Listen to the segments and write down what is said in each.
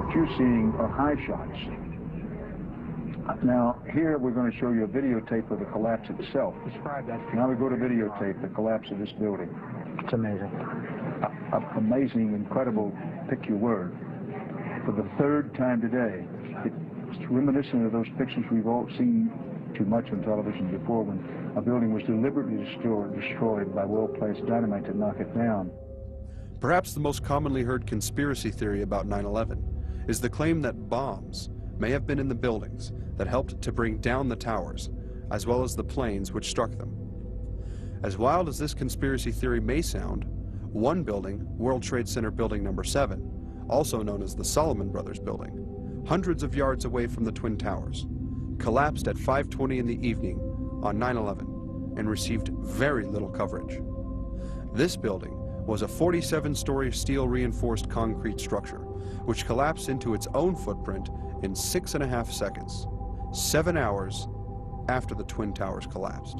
What you're seeing are high shots. Now, here we're going to show you a videotape of the collapse itself. Describe that. Now we go to videotape, the collapse of this building. It's amazing. Amazing, incredible, pick your word. For the third time today, it's reminiscent of those pictures we've all seen too much on television before, when a building was deliberately destroyed by well-placed dynamite to knock it down. Perhaps the most commonly heard conspiracy theory about 9/11 is the claim that bombs may have been in the buildings that helped to bring down the towers, as well as the planes which struck them. As wild as this conspiracy theory may sound, one building, World Trade Center Building Number 7, also known as the Solomon Brothers Building, hundreds of yards away from the Twin Towers, collapsed at 5:20 in the evening on 9/11 and received very little coverage. This building was a 47-story steel-reinforced concrete structure, which collapsed into its own footprint in 6.5 seconds, 7 hours after the Twin Towers collapsed.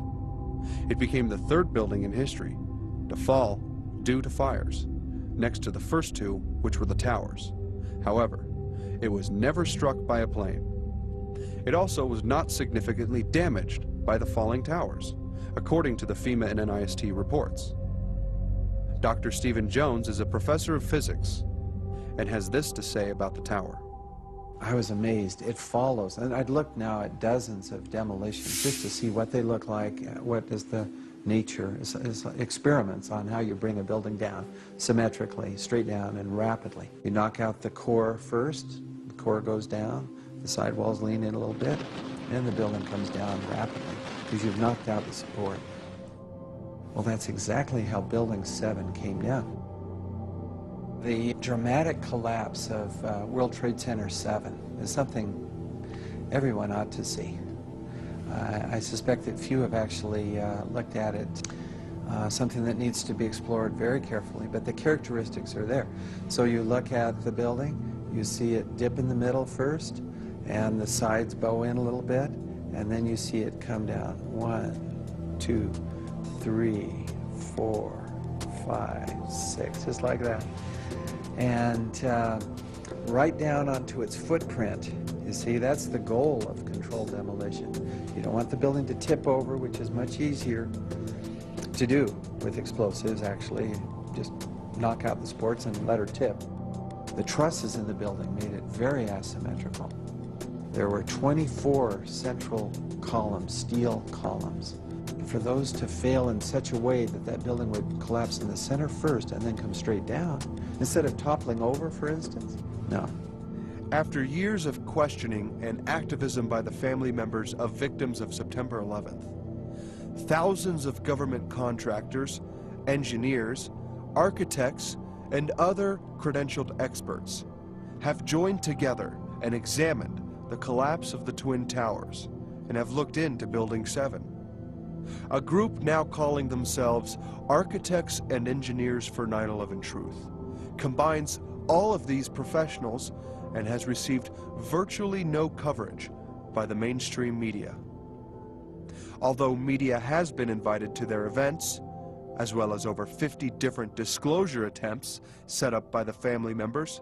It became the third building in history to fall due to fires, next to the first two, which were the towers. However, it was never struck by a plane. It also was not significantly damaged by the falling towers, according to the FEMA and NIST reports. Dr. Stephen Jones is a professor of physics and has this to say about the tower. I was amazed. It follows, and I'd looked now at dozens of demolitions just to see what they look like, what is the nature, is experiments on how you bring a building down symmetrically, straight down and rapidly. You knock out the core first, the core goes down, the sidewalls lean in a little bit, and the building comes down rapidly because you've knocked out the support. Well, that's exactly how Building 7 came down. The dramatic collapse of World Trade Center 7 is something everyone ought to see. I suspect that few have actually looked at it. Something that needs to be explored very carefully, but the characteristics are there. So you look at the building, you see it dip in the middle first, and the sides bow in a little bit, and then you see it come down. 1, 2, 3, 4, 5, 6, just like that. And right down onto its footprint. You see, that's the goal of controlled demolition. You don't want the building to tip over, which is much easier to do with explosives, actually. Just knock out the supports and let her tip. The trusses in the building made it very asymmetrical. There were 24 central columns, steel columns. For those to fail in such a way that that building would collapse in the center first and then come straight down, instead of toppling over, for instance, no. After years of questioning and activism by the family members of victims of September 11th, thousands of government contractors, engineers, architects, and other credentialed experts have joined together and examined the collapse of the Twin Towers and have looked into Building 7. A group now calling themselves Architects and Engineers for 9/11 Truth combines all of these professionals and has received virtually no coverage by the mainstream media. Although media has been invited to their events, as well as over 50 different disclosure attempts set up by the family members,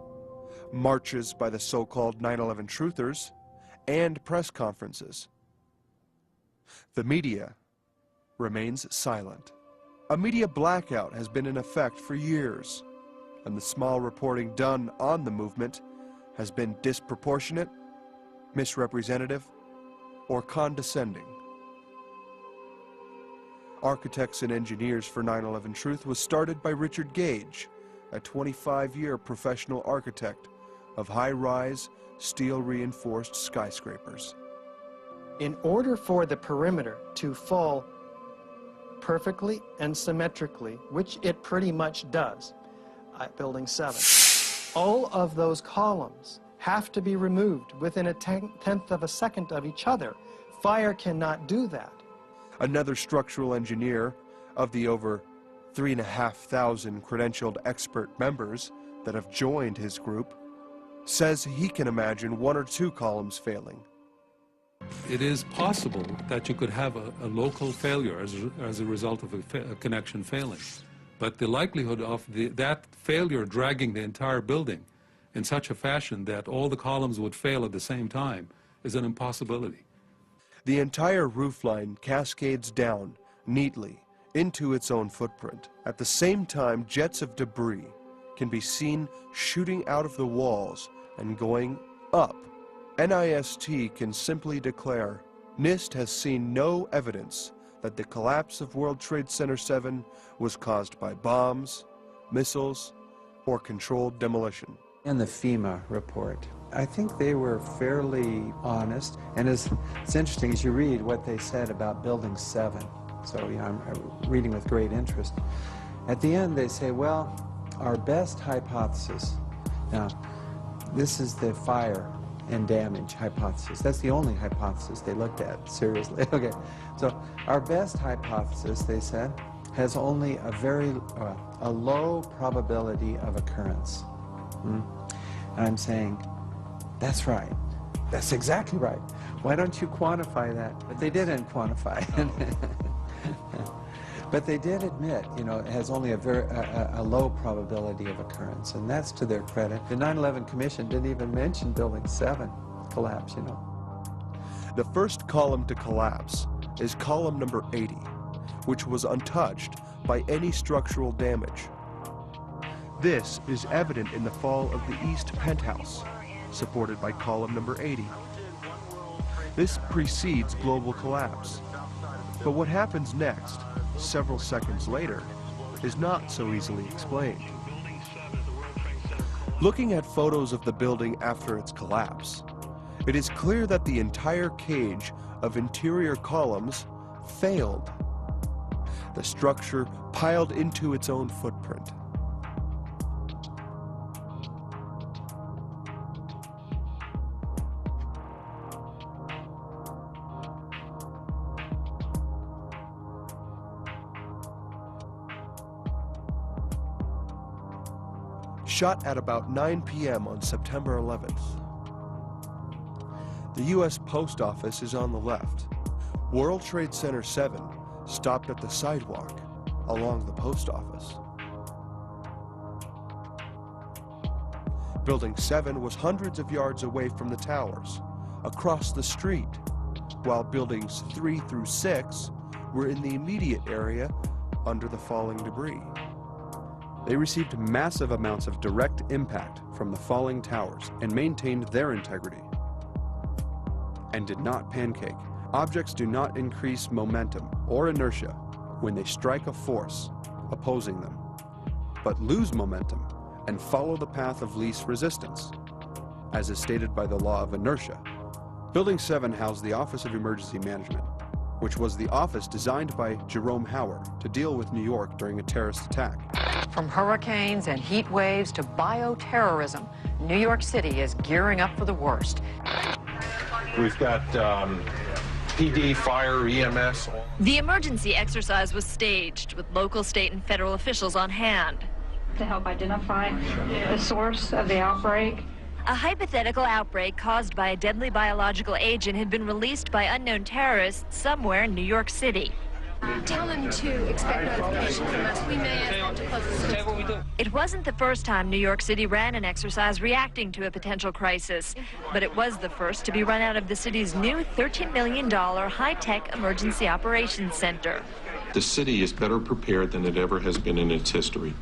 marches by the so-called 9/11 truthers, and press conferences, the media remains silent. A media blackout has been in effect for years, and the small reporting done on the movement has been disproportionate, misrepresentative, or condescending. Architects and Engineers for 9/11 Truth was started by Richard Gage, a 25-year professional architect of high-rise, steel-reinforced skyscrapers. In order for the perimeter to fall perfectly and symmetrically, which it pretty much does at Building 7, all of those columns have to be removed within a tenth of a second of each other. Fire cannot do that. Another structural engineer of the over 3,500 credentialed expert members that have joined his group says he can imagine 1 or 2 columns failing. It is possible that you could have a local failure as a result of a connection failing. But the likelihood of that failure dragging the entire building in such a fashion that all the columns would fail at the same time is an impossibility. The entire roofline cascades down neatly into its own footprint. At the same time, jets of debris can be seen shooting out of the walls and going up. NIST can simply declare, NIST has seen no evidence that the collapse of World Trade Center 7 was caused by bombs, missiles, or controlled demolition. In the FEMA report, I think they were fairly honest, and it's interesting as you read what they said about Building 7. So, I'm reading with great interest. At the end, they say, well, our best hypothesis, now, this is the fire and damage hypothesis. That's the only hypothesis they looked at, seriously. Okay, so our best hypothesis, they said, has only a low probability of occurrence. And I'm saying, that's right. That's exactly right. Why don't you quantify that? But they didn't quantify it. But they did admit, it has only a low probability of occurrence, and that's to their credit. The 9/11 Commission didn't even mention Building 7 collapse, The first column to collapse is column number 80, which was untouched by any structural damage. This is evident in the fall of the east penthouse, supported by column number 80. This precedes global collapse. But what happens next, several seconds later, is not so easily explained. Looking at photos of the building after its collapse, it is clear that the entire cage of interior columns failed. The structure piled into its own footprint. Shot at about 9 p.m. on September 11th. The U.S. Post Office is on the left. World Trade Center 7 stopped at the sidewalk along the post office. Building 7 was hundreds of yards away from the towers, across the street, while buildings 3 through 6 were in the immediate area under the falling debris. They received massive amounts of direct impact from the falling towers and maintained their integrity, and did not pancake. Objects do not increase momentum or inertia when they strike a force opposing them, but lose momentum and follow the path of least resistance, as is stated by the law of inertia. Building 7 housed the Office of Emergency Management, which was the office designed by Jerome Hauer to deal with New York during a terrorist attack. From hurricanes and heat waves to bioterrorism, New York City is gearing up for the worst. We've got PD, fire, EMS. The emergency exercise was staged with local, state, and federal officials on hand. To help identify the source of the outbreak. A hypothetical outbreak caused by a deadly biological agent had been released by unknown terrorists somewhere in New York City. Tell them to expect notification from us. We may ask them to close the system. It wasn't the first time New York City ran an exercise reacting to a potential crisis, but it was the first to be run out of the city's new $13 million high-tech emergency operations center. The city is better prepared than it ever has been in its history.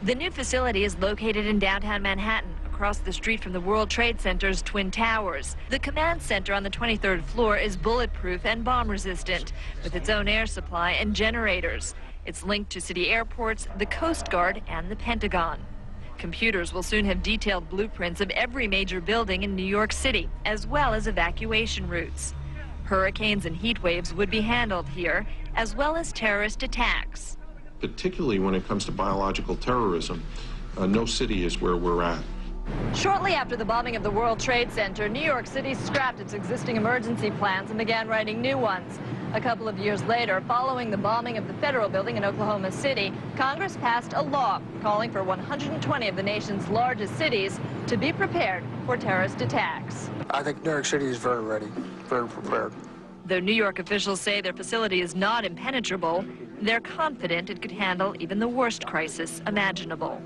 The new facility is located in downtown Manhattan, across the street from the World Trade Center's Twin Towers. The command center on the 23rd floor is bulletproof and bomb-resistant, with its own air supply and generators. It's linked to city airports, the Coast Guard, and the Pentagon. Computers will soon have detailed blueprints of every major building in New York City, as well as evacuation routes. Hurricanes and heat waves would be handled here, as well as terrorist attacks. Particularly when it comes to biological terrorism, no city is where we're at. Shortly after the bombing of the World Trade Center, New York City scrapped its existing emergency plans and began writing new ones. A couple of years later, following the bombing of the federal building in Oklahoma City, Congress passed a law calling for 120 of the nation's largest cities to be prepared for terrorist attacks. I think New York City is very ready, very prepared. Though New York officials say their facility is not impenetrable, they're confident it could handle even the worst crisis imaginable.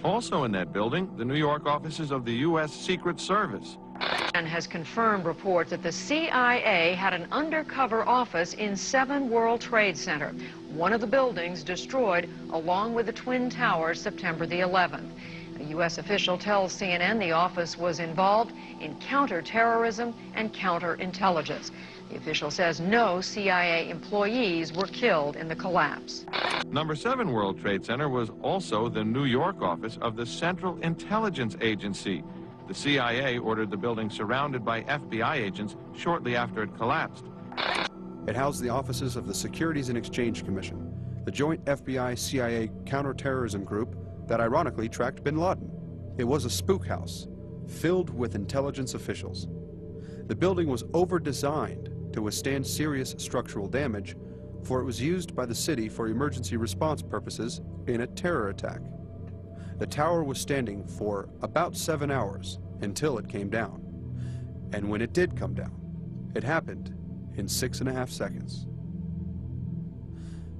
Also in that building, the New York offices of the U.S. Secret Service. And has confirmed reports that the CIA had an undercover office in 7 World Trade Center. One of the buildings destroyed along with the Twin Towers September the 11th. A U.S. official tells CNN the office was involved in counterterrorism and counterintelligence. The official says no CIA employees were killed in the collapse. Number 7 World Trade Center was also the New York office of the Central Intelligence Agency. The CIA ordered the building surrounded by FBI agents shortly after it collapsed. It housed the offices of the Securities and Exchange Commission, the joint FBI-CIA counterterrorism group that ironically tracked bin Laden. It was a spook house filled with intelligence officials. The building was over-designed to withstand serious structural damage, for it was used by the city for emergency response purposes in a terror attack. The tower was standing for about 7 hours until it came down. And when it did come down, it happened in 6.5 seconds.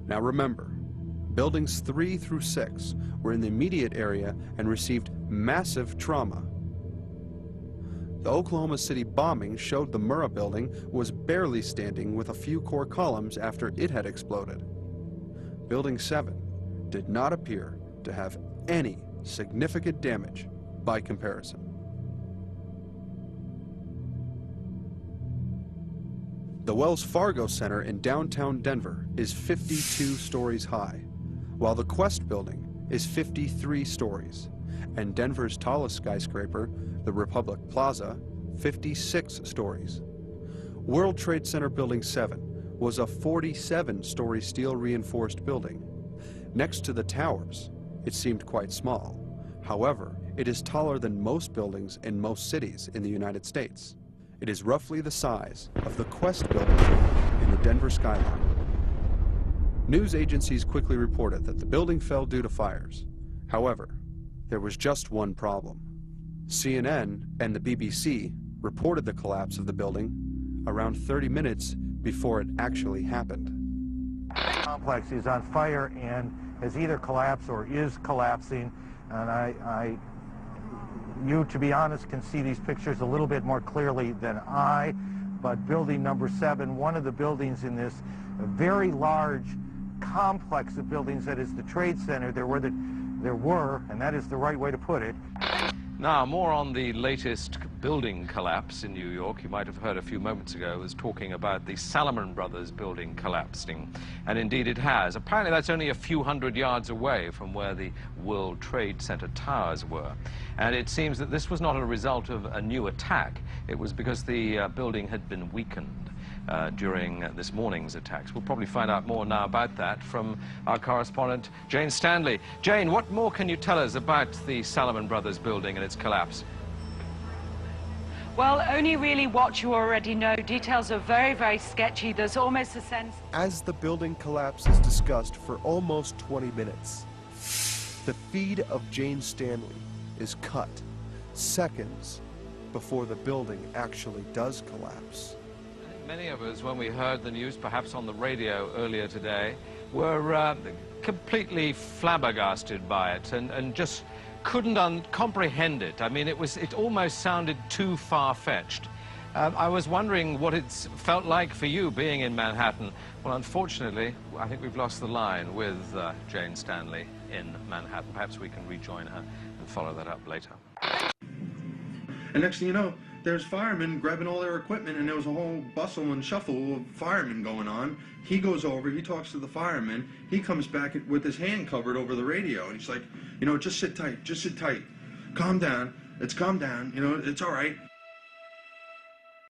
Now remember, buildings 3 through 6 were in the immediate area and received massive trauma. The Oklahoma City bombing showed the Murrah building was barely standing with a few core columns after it had exploded. Building 7 did not appear to have any significant damage by comparison. The Wells Fargo Center in downtown Denver is 52 stories high, while the Quest building is 53 stories, and Denver's tallest skyscraper, the Republic Plaza, 56 stories. World Trade Center Building 7 was a 47-story steel-reinforced building. Next to the towers, it seemed quite small. However, it is taller than most buildings in most cities in the United States. It is roughly the size of the Quest building in the Denver skyline. News agencies quickly reported that the building fell due to fires. However, there was just one problem. CNN and the BBC reported the collapse of the building around 30 minutes before it actually happened. The complex is on fire and has either collapsed or is collapsing, and you, to be honest, can see these pictures a little bit more clearly than I, but building number 7, one of the buildings in this very large complex of buildings that is the Trade Center, there were, and that is the right way to put it. Now, more on the latest building collapse in New York. You might have heard a few moments ago I was talking about the Salomon Brothers building collapsing, and indeed it has. Apparently that's only a few hundred yards away from where the World Trade Center towers were. And it seems that this was not a result of a new attack. It was because the building had been weakened during this morning's attacks. We'll probably find out more now about that from our correspondent, Jane Stanley. Jane, what more can you tell us about the Salomon Brothers building and its collapse? Well, only really what you already know. Details are very, very sketchy. There's almost a sense... As the building collapse is discussed for almost 20 minutes, the feed of Jane Stanley is cut seconds before the building actually does collapse. Many of us, when we heard the news, perhaps on the radio earlier today, were completely flabbergasted by it and just couldn't comprehend it. I mean, it almost sounded too far-fetched. I was wondering what it's felt like for you being in Manhattan. Well, unfortunately, I think we've lost the line with Jane Stanley in Manhattan. Perhaps we can rejoin her and follow that up later. And next thing you know, there's firemen grabbing all their equipment, and there was a whole bustle and shuffle of firemen going on. He goes over, he talks to the fireman, he comes back with his hand covered over the radio, and he's like, you know, just sit tight, calm down, it's all right.